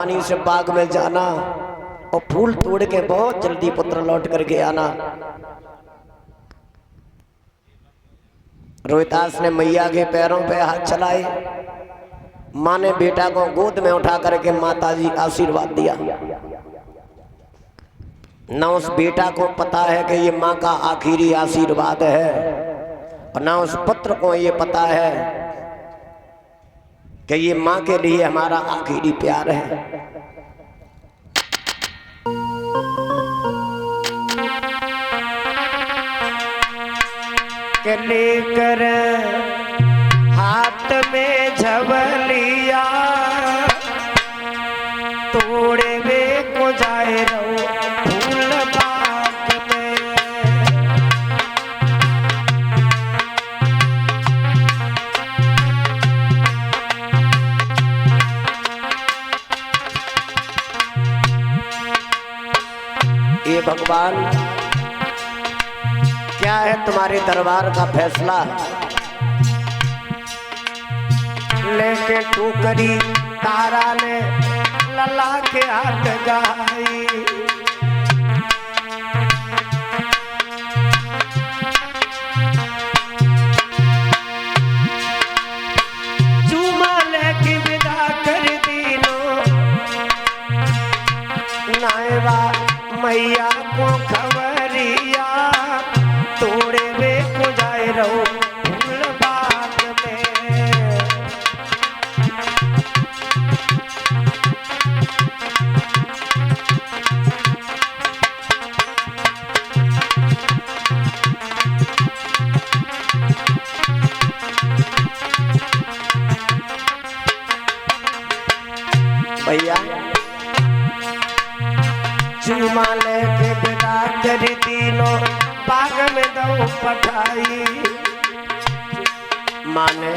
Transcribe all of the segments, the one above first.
पानी से बाग में जाना और फूल तोड़ के बहुत जल्दी पुत्र लौट करके आना। रोहितास ने मैया के पैरों पे हाथ चलाए। माँ ने बेटा को गोद में उठा करके माता जी आशीर्वाद दिया। न उस बेटा को पता है कि ये माँ का आखिरी आशीर्वाद है और न उस पुत्र को ये पता है कि ये माँ के लिए हमारा आखिरी प्यार है। के लेकर हाथ में झवलिया तोड़े वे को जाए रहो फूल बाग में। ये भगवान क्या है तुम्हारे दरबार का फैसला? लेके टोकरी तारा ने लला के हाथ गाई। चूमा लेके विदा कर दीनो नायबा मैया को खबरिया तोड़े वे को जाए रहो फूल बाग में। भैया चूमा लेके बेटा कर तीनों बाग में दो पठाई। माँ ने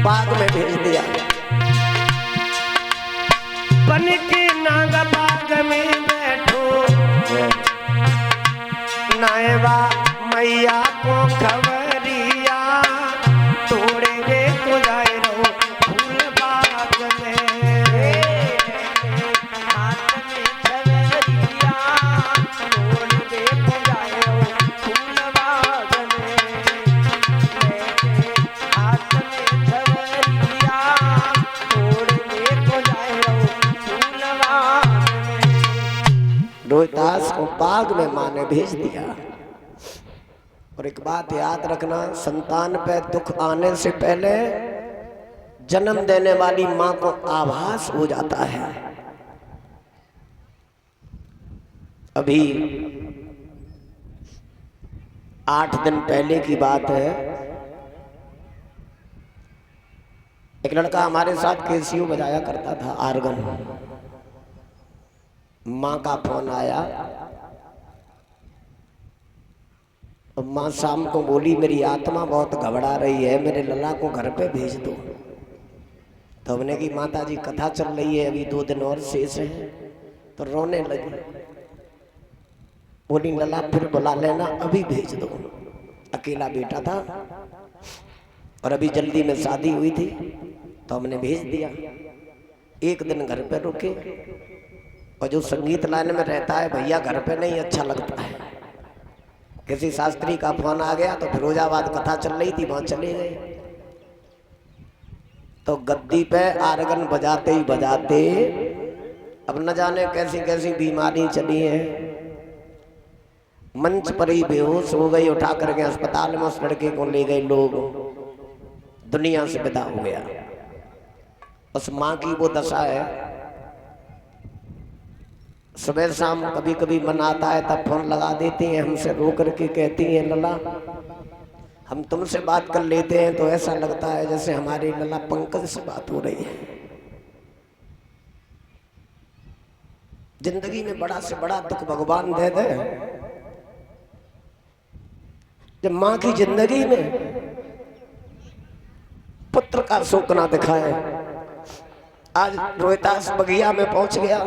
बाग में भेज दिया। बन के नाग बाग में बैठो नायबा मैया को खबरिया तोड़े वे को जाए रहो फूल बाग में। रोहितास को बाग में माँ ने भेज दिया। और एक बात याद रखना, संतान पे दुख आने से पहले जन्म देने वाली माँ को आभास हो जाता है। अभी 8 दिन पहले की बात है, एक लड़का हमारे साथ कैसियो बजाया करता था, आर्गन। माँ का फोन आया और माँ शाम को बोली मेरी आत्मा बहुत घबरा रही है, मेरे लला को घर पे भेज दो। तो हमने की माता जी कथा चल रही है, अभी 2 दिन और शेष है। तो रोने लगी, बोली लला फिर बुला लेना, अभी भेज दो। अकेला बेटा था और अभी जल्दी में शादी हुई थी, तो हमने भेज दिया। 1 दिन घर पे रुके और जो संगीत लाइन में रहता है भैया घर पे नहीं अच्छा लगता है। किसी शास्त्री का फोन आ गया तो फिरोजाबाद कथा चल रही थी, वहां चले गए। तो गद्दी पे आर्गन बजाते ही बजाते अब न जाने कैसी कैसी बीमारी चली है, मंच पर ही बेहोश हो गई। उठा करके अस्पताल में उस लड़के को ले गए लोग, दुनिया से विदा हो गया। उस माँ की वो दशा है, सुबह शाम कभी कभी मन आता है तब फोन लगा देती हैं हमसे, रो करके कहती हैं लला हम तुमसे बात कर लेते हैं तो ऐसा लगता है जैसे हमारी लला पंकज से बात हो रही है। जिंदगी में बड़ा से बड़ा दुख भगवान दे दे, जब माँ की जिंदगी में पुत्र का शोक ना दिखाए। आज रोहितास बगिया में पहुंच गया,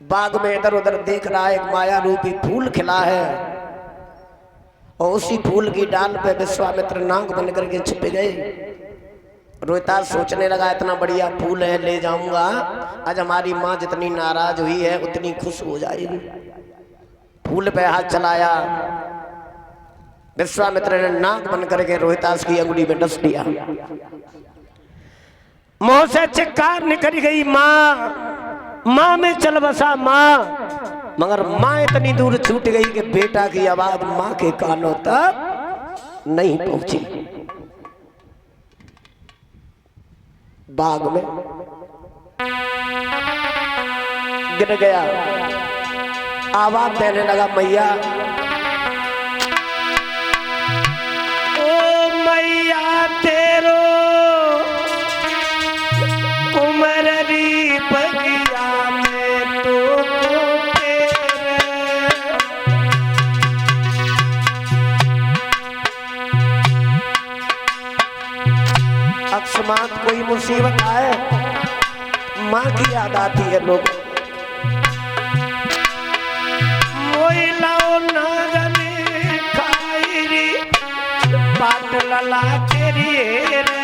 बाग में इधर उधर देख रहा है, एक माया रूपी फूल खिला है और उसी फूल की डाल पे विश्वामित्र नाग बन करके छिप गए रोहितास सोचने लगा इतना बढ़िया फूल है ले जाऊंगा, आज हमारी माँ जितनी नाराज हुई है उतनी खुश हो जाएगी। फूल पे हाथ चलाया, विश्वामित्र ने नाक बंद करके रोहितास की अंगुली में डस दिया। मुंह से चिक्कार निकल गई, माँ माँ में चल बसा माँ। मगर माँ इतनी दूर छूट गई कि बेटा की आवाज माँ के कानों तक नहीं पहुंची। बाग में गिर गया, आवाज देने लगा मैया, ओ मैया तेरो कुमररी बगिया में तो तेरे। अकस्मात कोई मुसीबत आए, माँ की याद आती है लोग। मोइलाओ नागने खाईरी पाट लला तेरी रे।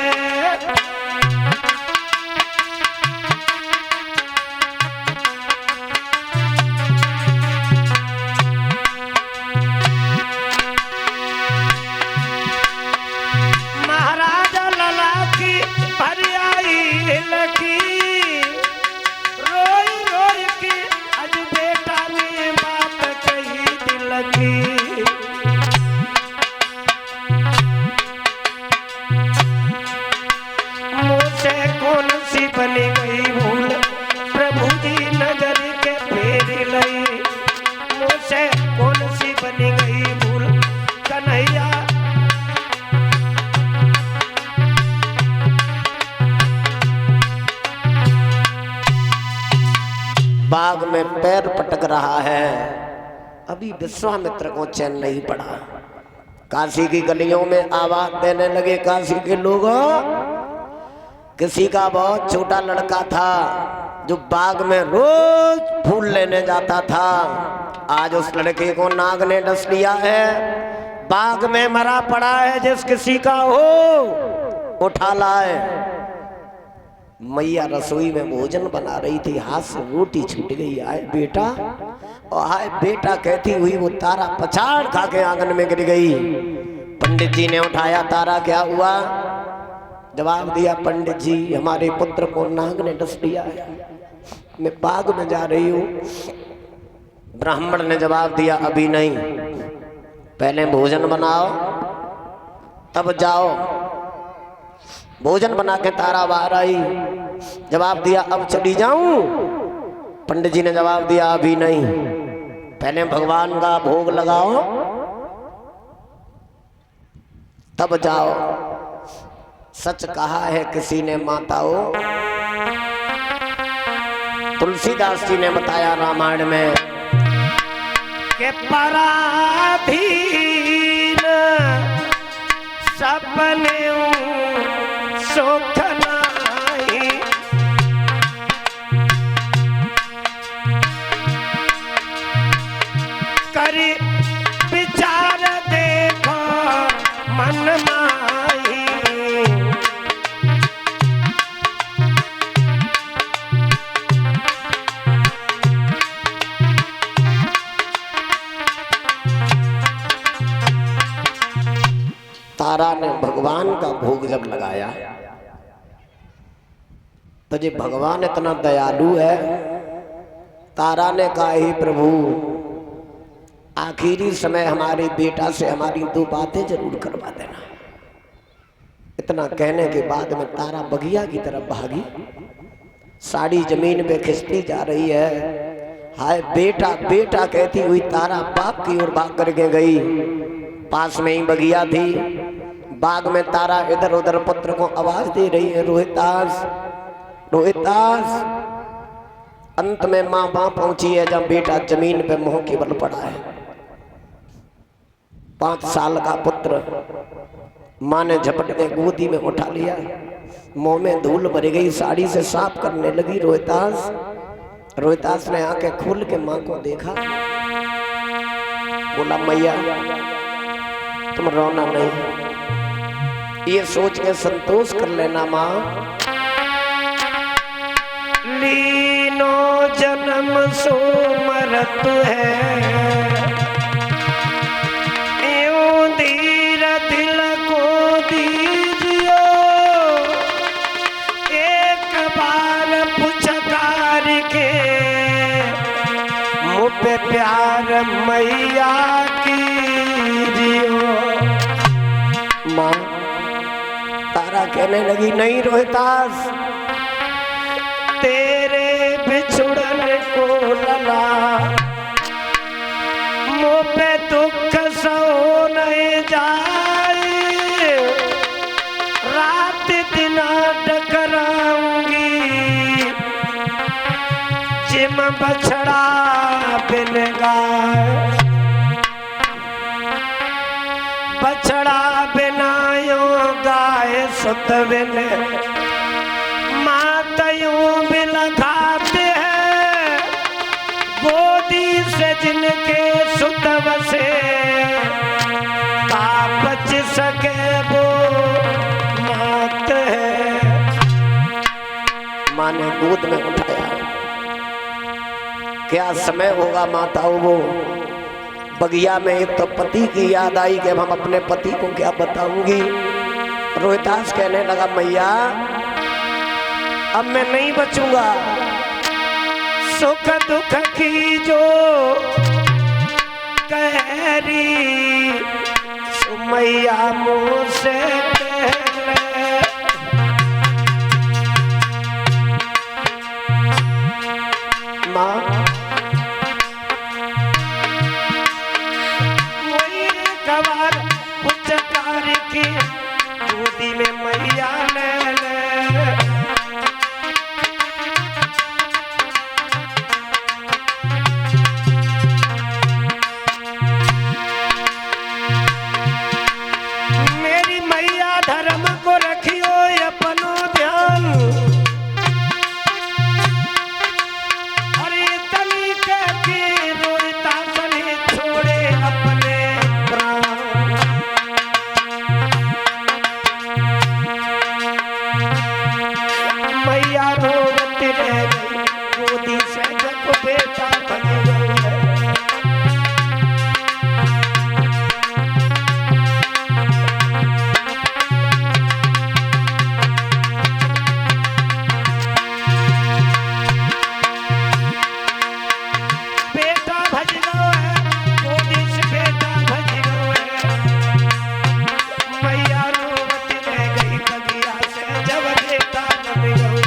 महाराजा लला की हरियाई लखी, रोई रोई की आज बेटा ने बात कही दिल की। मुझसे कौन सी बनी गई भूल, प्रभु जी नजर के फेर लई। मुझसे कौन सी बनी गई भूल कन्हैया। बाग में पैर पटक रहा है, अभी विश्वामित्र को चैन नहीं पड़ा। काशी की गलियों में आवाज देने लगे काशी के लोगों, किसी का बहुत छोटा लड़का था जो बाग में रोज फूल लेने जाता था, आज उस लड़के को नाग ने डस लिया है। बाग में मरा पड़ा है, जिस किसी का हो उठा लाए। मैया रसोई में भोजन बना रही थी, हाथ से रोटी छूट गई। आए बेटा, और हाय बेटा कहती हुई वो तारा पछाड़ खा के आंगन में गिर गई। पंडित जी ने उठाया, तारा क्या हुआ? जवाब दिया, पंडित जी हमारे पुत्र को नाग ने डस लिया है, मैं बाग में जा रही हूँ। ब्राह्मण ने जवाब दिया, अभी नहीं, पहले भोजन बनाओ तब जाओ। भोजन बना के तारा बाहर आई, जवाब दिया, अब चली जाऊं? पंडित जी ने जवाब दिया, अभी नहीं, पहले भगवान का भोग लगाओ तब जाओ। सच कहा है किसी ने माताओं, तुलसीदास जी ने बताया रामायण में कि पराधीन सपने सुख नाही, करी विचार देखो मन माही। तारा ने भगवान का भोग जब लगाया तो जी भगवान इतना दयालु है, तारा ने कहा, हे प्रभु आखिरी समय हमारे बेटा से हमारी दो बातें जरूर करवा देना। इतना कहने के बाद में तारा बगिया की तरफ भागी, साड़ी जमीन पे खिसती जा रही है। हाय बेटा बेटा कहती हुई तारा बाग की ओर भाग करके गई। पास में ही बगिया थी, बाग में तारा इधर उधर पुत्र को आवाज दे रही है, रोहितास रोहितास। अंत में माँ वहां पहुंची है जब बेटा जमीन पे मुंह के बल पड़ा है। 5 साल का पुत्र, माँ ने झपट के गोदी में उठा लिया, मुंह में धूल भर गई, साड़ी से साफ करने लगी। रोहितास रोहितास ने आंखें खोल के माँ को देखा, बोला मैया तुम रोना नहीं, ये सोच के संतोष कर लेना माँ। लीनो जन्म सो मरत है, यूं धीर दिल को दीजियो, एक बार पुचकार के मुँह पे प्यार मैया कीजियो। माँ तारा कहने लगी नहीं रोहितास, तेरे बिछुड़न को लला मुँह पे दुख सो नहीं जाए, रात दिन टकराऊंगी जिम बछड़ा बिन गाय, बछड़ा बिना यो गाय सुत बिन मातयों बिल खाते हैं, गोदी से जिनके सुत बसे का बच सके वो मात है। माँ ने गोद में उठाया, क्या समय होगा माताओं वो। बगिया में एक तो पति की याद आई कि हम अपने पति को क्या बताऊंगी। रोहितास कहने लगा मैया अब मैं नहीं बचूंगा, सुख दुख की जो कहरी मैया मुँह से कह ले। माँ गवार पुचकार की गोदी में मैया ले ले। मेरी मैया धर्म को रखियो अपनो ध्यान, और इतनी कह के रोहितास ने छोड़े अपने मैया रोवती रह गई, गोदी से जब बेटा बन गया। बेटा भज गयो है, गोदी से बेटा भज गयो है। मैया रोवती रह गई, बगिया से जब बेटा बन गयो है।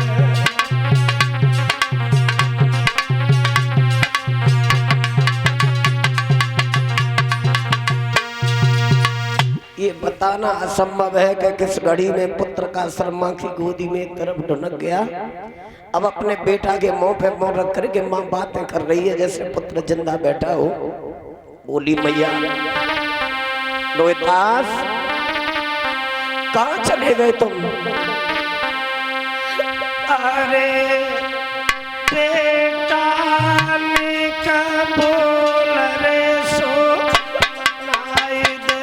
ये बताना असंभव है कि किस घड़ी में पुत्र का शर्मा की गोदी में एक तरफ ढुनक गया। अब अपने बेटा के मुंह पे मुंह रख करके माँ बातें कर रही है जैसे पुत्र जिंदा बैठा हो। बोली मैया रोहितास कहाँ चले गए तुम। अरे बेटा ने का बोल रे सो नाई दे।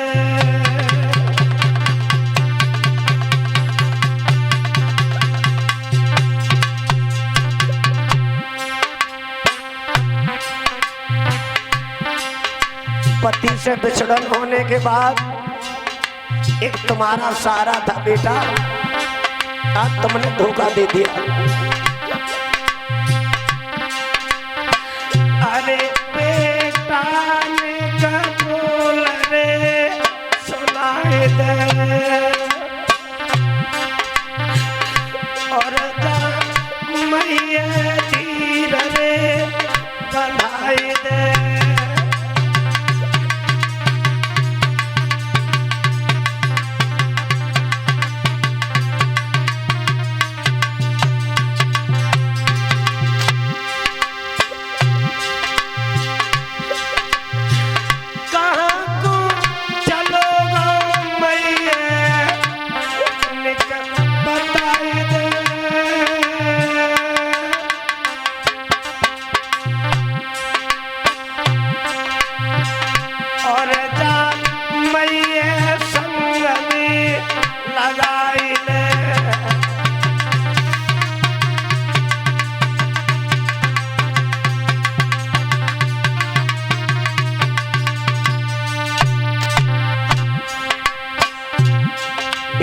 पति से बिछड़न होने के बाद एक तुम्हारा सहारा था बेटा, आज तुमने धोखा दे दिया। अरे बेटा ने का बोल रे सुनाई दे, और मैया धीर रे बधाई दे।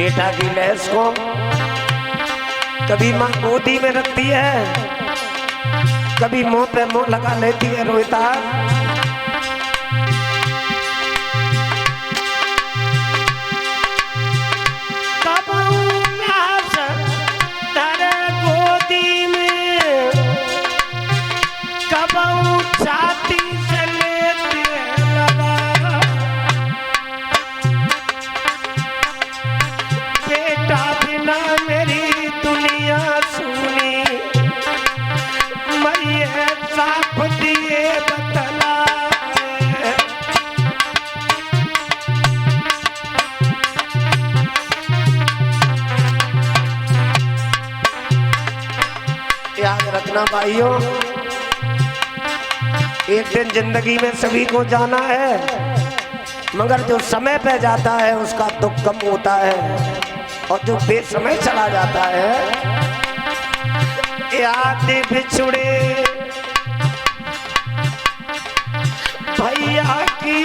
बेटा की लैस को कभी माँ गोदी में रखती है, कभी मुंह पे मुंह लगा लेती है रोहिता। गोदी में कबू छाती से लेते लगा, बेटा बिना मेरी दुनिया सुनी, मैं साफ दिए बतला। याद रखना भाइयों, एक दिन जिंदगी में सभी को जाना है, मगर जो समय पे जाता है उसका दुख कम होता है, और जो बेसमय चला जाता है, याद बिछुड़े भैया की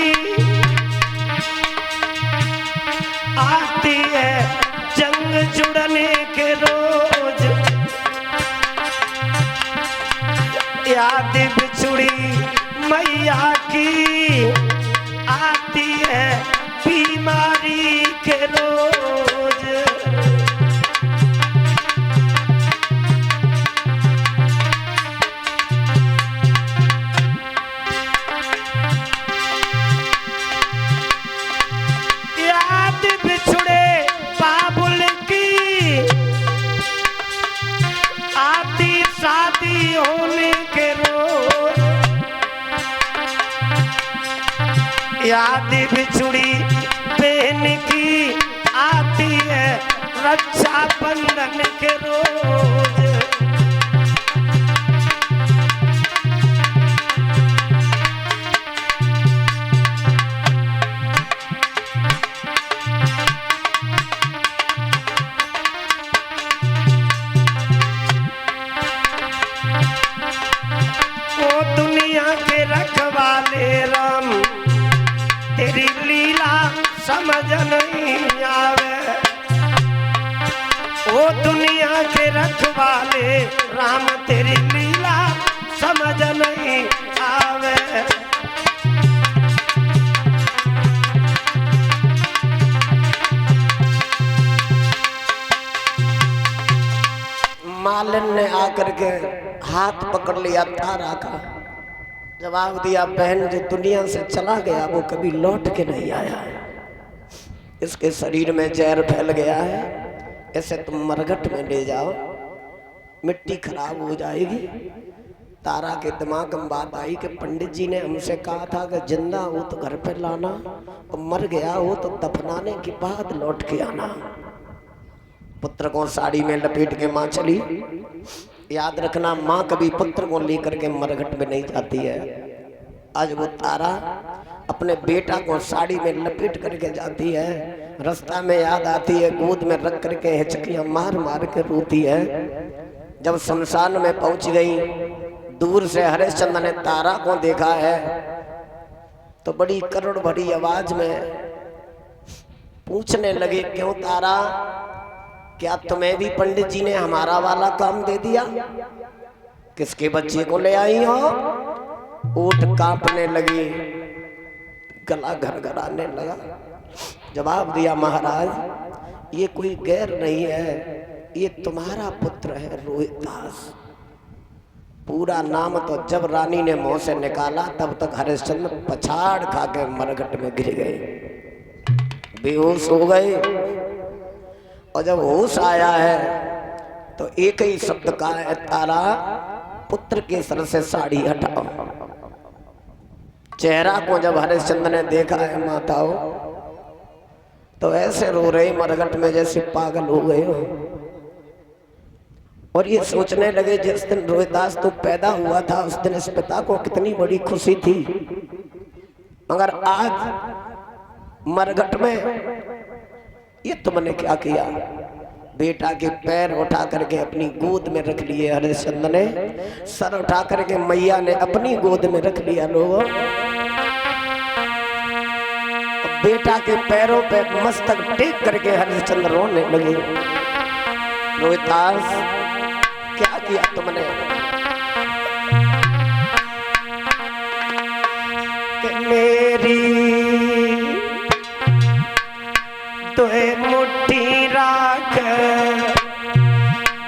आती है जंग जुड़ने के रोज, याद बिछुड़ी मैया की आती है बीमारी के रोज। याद बिछुड़े बाबुल की आती शादी होने के रोज, याद बिछुड़ी बहन की आती है रक्षा बंधन के रोज। ओ दुनिया के रखवाले राम, तेरी लीला समझ नहीं आवे, ओ दुनिया के रखवाले राम, तेरी लीला समझ नहीं आवे। मालिन ने आकर के हाथ पकड़ लिया तारा का, जवाब दिया बहन जो दुनिया से चला गया वो कभी लौट के नहीं आया है, इसके शरीर में जहर फैल गया है, ऐसे तुम मरघट में ले जाओ, मिट्टी खराब हो जाएगी। तारा के दिमाग में बात आई कि पंडित जी ने हमसे कहा था कि जिंदा हो तो घर पे लाना, और मर गया हो तो दफनाने के बाद लौट के आना। पुत्र को साड़ी में लपेट के माँ चली। याद रखना, माँ कभी पुत्र को लेकर के मरघट में नहीं जाती है। आज वो तारा अपने बेटा को साड़ी में लपेट करके जाती है, रास्ता में याद आती है, गोद में रख करके हिचकियां मार मार के रोती है। जब शमशान में पहुंच गई, दूर से हरिश्चंद्र ने तारा को देखा है तो बड़ी करुण भरी आवाज में पूछने लगे, क्यों तारा, क्या तुम्हें भी पंडित जी ने हमारा वाला काम दे दिया? किसके बच्चे को ले आई हो? ऊँट कांपने लगी, गला घरघराने लगा। जवाब दिया, महाराज ये कोई गैर नहीं है, ये तुम्हारा पुत्र है रोहितदास। पूरा नाम तो जब रानी ने मुंह से निकाला तब तक हरिश्चंद्र पछाड़ खा के मरघट में गिर गए, बेहोश हो गए। और जब होश आया है तो एक ही शब्द कहा है, तारा पुत्र के सर से साड़ी हटाओ। चेहरा को जब हरिश्चंद्र ने देखा है माताओं, तो ऐसे रो रही मरघट में जैसे पागल हो गए हो। और ये सोचने लगे, जिस दिन रोहितदास तो पैदा हुआ था उस दिन इस पिता को कितनी बड़ी खुशी थी, मगर आज मरघट में ये तुमने क्या किया? बेटा के पैर उठा करके अपनी गोद में रख लिए हरिश्चंद्र ने, सर उठा करके मैया ने अपनी गोद में रख लिया। लोगों बेटा के पैरों पे मस्तक टेक करके हरिश्चंद्र रोने लगे। रोहितास, क्या किया तुमने? कि मेरी तोहे मुट्ठी राख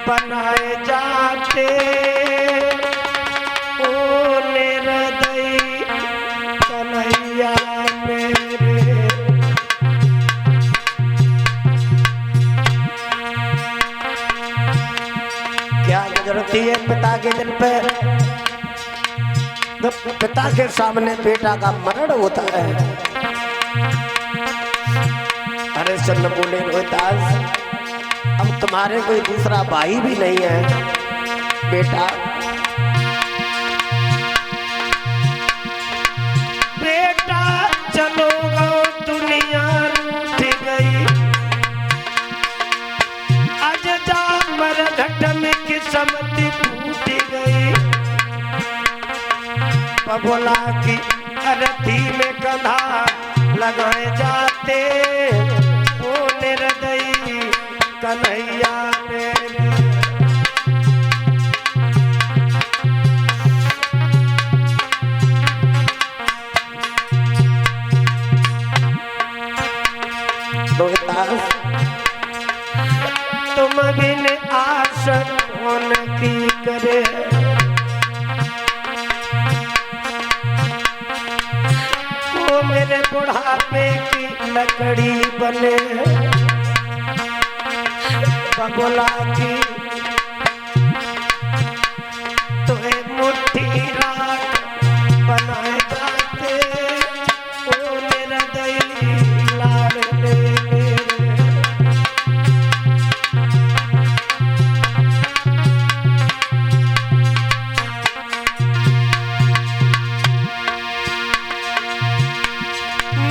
बनाए जाते ओ निर्दयी कन्हैया मेरे। क्या गुजरती है पिता के दिल पे? तो पिता के सामने बेटा का मरण होता है। हरिश्चंद्र बोले, रोहितास, अब तुम्हारे कोई दूसरा भाई भी नहीं है बेटा। बेटा चलो गो दुनिया रूठ गई, आज जा मर घट में किस्मत टूट गई। बबोला की अरथी में कंधा लगाए जाते ओ निर्दयी कन्हैया मेरे। तुम बिन आस कौन की करे, वो मेरे बुढ़ापे की लकड़ी बने। बबोला की तुम्हें मुट्ठी राख बनाए जाते ओ निर्दयी लाडले मेरे।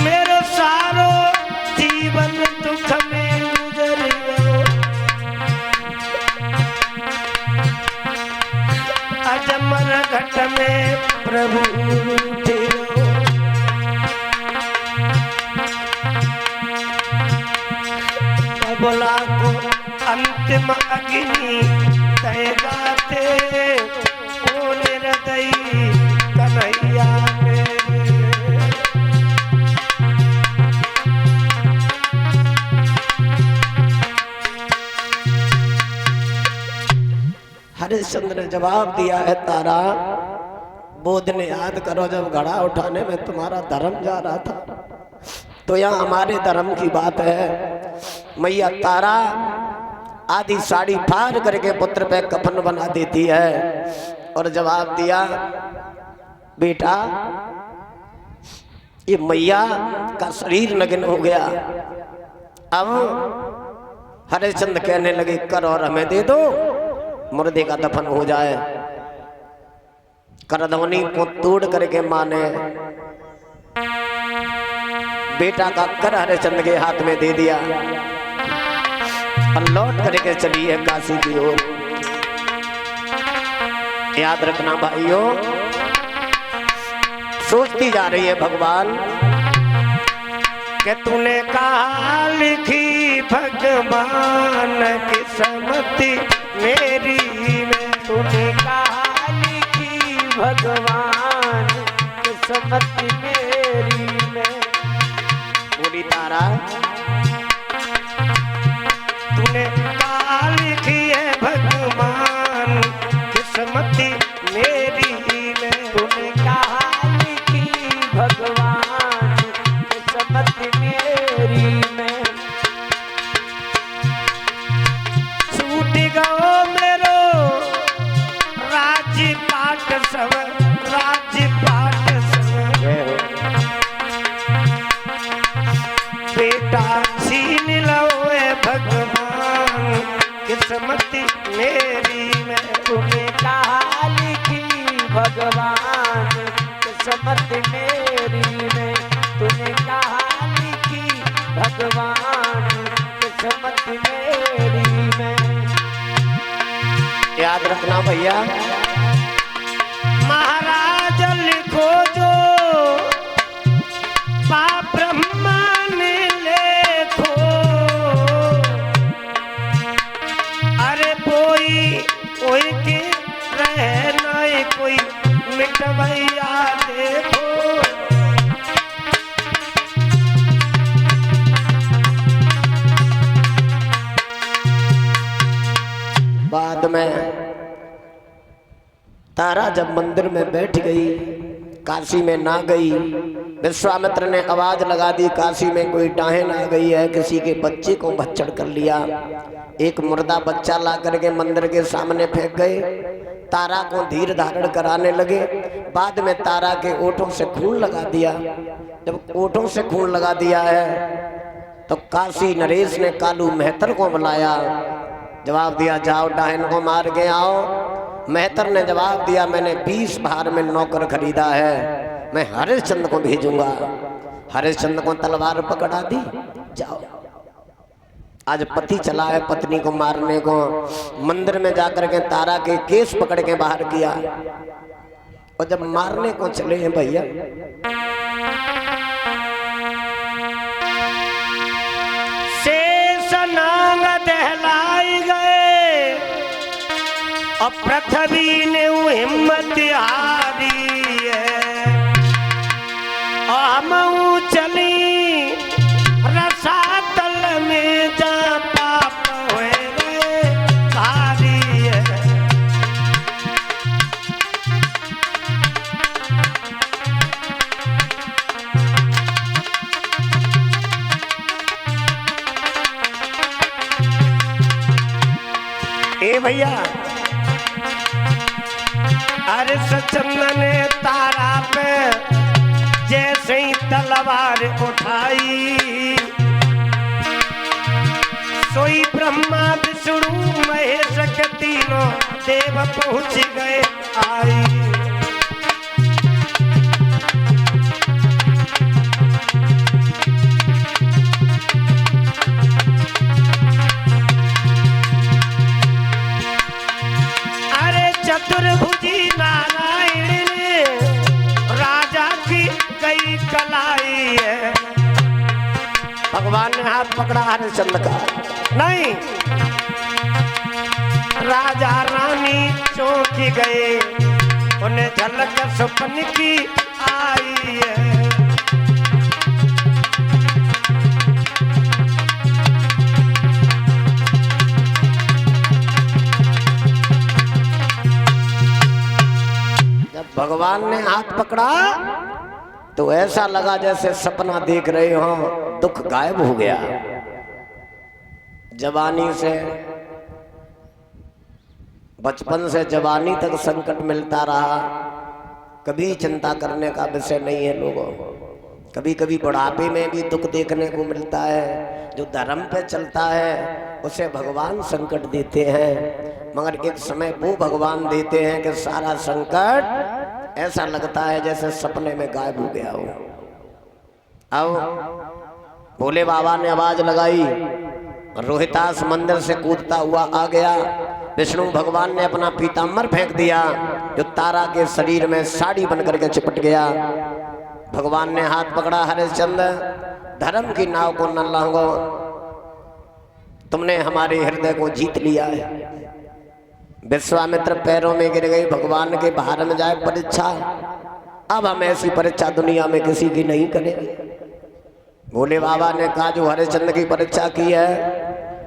मेरो सारो जीवन दुख में गुजर गयो, अजमर घट में प्रभु तेरो। बबोला को अंतिम अग्नि तय गाते ओ निर्दयी कन्हैया मेरे। हरिश्चंद्र ने जवाब दिया है, तारा वो दिन याद करो जब घड़ा उठाने में तुम्हारा धर्म जा रहा था। तो यहाँ हमारे धर्म की बात है। मैया तारा आधी साड़ी फाड़ करके पुत्र पे कफन बना देती है और जवाब दिया, बेटा ये मैया का शरीर नग्न हो गया। अब हरिश्चंद्र कहने लगे, कर और हमें दे दो, मुर्दे का दफन हो जाए। करधौनी को तोड़ करके माँ ने बेटा का कर हरिश्चंद्र के हाथ में दे दिया और लौट करके चली है काशी की ओर। याद रखना भाइयों, सोचती जा रही है भगवान कि तूने कहा लिखी भगवान किस्मत मेरी में। तूने कहा लिखी भगवान किस्मत मेरी में। बोली तारा, तूने कहा लिखी है भगवान किस्मत मेरी में। तूने कहा लिखी भगवान किस्मत मेरी में। छूट गयो मेरो राजपाट सब, राजपाट सब। बेटा छीन लो भगवान किस्मत मेरी में। तूने कहा लिखी भगवान किस्मत मेरी में। तूने कहा लिखी भगवान किस्मत मेरी में। याद रखना भैया, महाराज लिखो जो पाप ब्रह्मा तारा जब मंदिर में बैठ गई, काशी में ना गई, विश्वामित्र ने आवाज लगा दी काशी में कोई डाहन आ गई है, किसी के बच्चे को भच्चड़ कर लिया। एक मुर्दा बच्चा ला करके मंदिर के सामने फेंक गए। तारा को धीर धारण कराने लगे। बाद में तारा के ओठों से खून लगा दिया। जब ओठों से खून लगा दिया है तो काशी नरेश ने कालू मेहतर को बुलाया, जवाब दिया जाओ डाहन को मार के आओ। मेहतर ने जवाब दिया मैंने 20 भार में नौकर खरीदा है, मैं हरिश्चंद्र को भेजूंगा। हरिश्चंद्र को तलवार पकड़ा दी, जाओ। आज पति चला है पत्नी को मारने को। मंदिर में जाकर के तारा के केस पकड़ के बाहर किया, और जब मारने को चले हैं भैया, शेष नांग दहलाई गए और पृथ्वी ने हिम्मत हारी है। हम चली रसातल में जा पाप हुए रे भारी है। ए भैया अरे सचंदन ने तारा पे जैसे ही तलवार उठाई, सोई ब्रह्मा विष्णु महेश के तीनों देव पहुंच गए आई। अरे चतुर्भुजी नारायण ने राजा की गई कलाई है। भगवान ने हाथ पकड़ा हरिश्चंद्र का, नहीं राजा रानी चौंकी गए, उन्हें झलक सपन की आई है। जब भगवान ने हाथ पकड़ा तो ऐसा लगा जैसे सपना देख रहे हो, दुख गायब हो गया। जवानी से, बचपन से जवानी तक संकट मिलता रहा, कभी चिंता करने का विषय नहीं है लोगों। कभी कभी बुढ़ापे में भी दुख देखने को मिलता है। जो धर्म पे चलता है उसे भगवान संकट देते हैं, मगर एक समय वो भगवान देते हैं कि सारा संकट ऐसा लगता है जैसे सपने में गायब हो गया हो। अब भोले बाबा ने आवाज लगाई, रोहितास मंदिर से कूदता हुआ आ गया। विष्णु भगवान ने अपना पीताम्बर फेंक दिया, जो तारा के शरीर में साड़ी बनकर के चिपट गया। भगवान ने हाथ पकड़ा, हरिश्चंद्र धर्म की नाव को न लांघो, तुमने हमारे हृदय को जीत लिया है। विश्वामित्र पैरों में गिर गई। भगवान के बाहर में जाए परीक्षा, अब हम ऐसी परीक्षा दुनिया में किसी की नहीं करेंगे। भोले बाबा ने कहा जो हरिश्चंद्र की परीक्षा की है,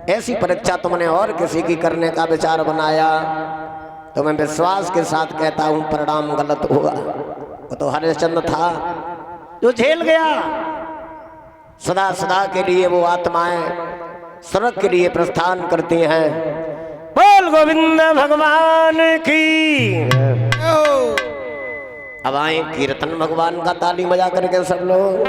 ऐसी परीक्षा तुमने और किसी की करने का विचार बनाया तो मैं विश्वास के साथ कहता हूं परिणाम गलत होगा। वो तो हरिश्चंद्र था जो झेल गया। सदा सदा के लिए वो आत्माएं स्वर्ग के लिए प्रस्थान करती हैं। बोल गोविंद भगवान की। अब आए कीर्तन भगवान का, ताली बजा करके सब लोग।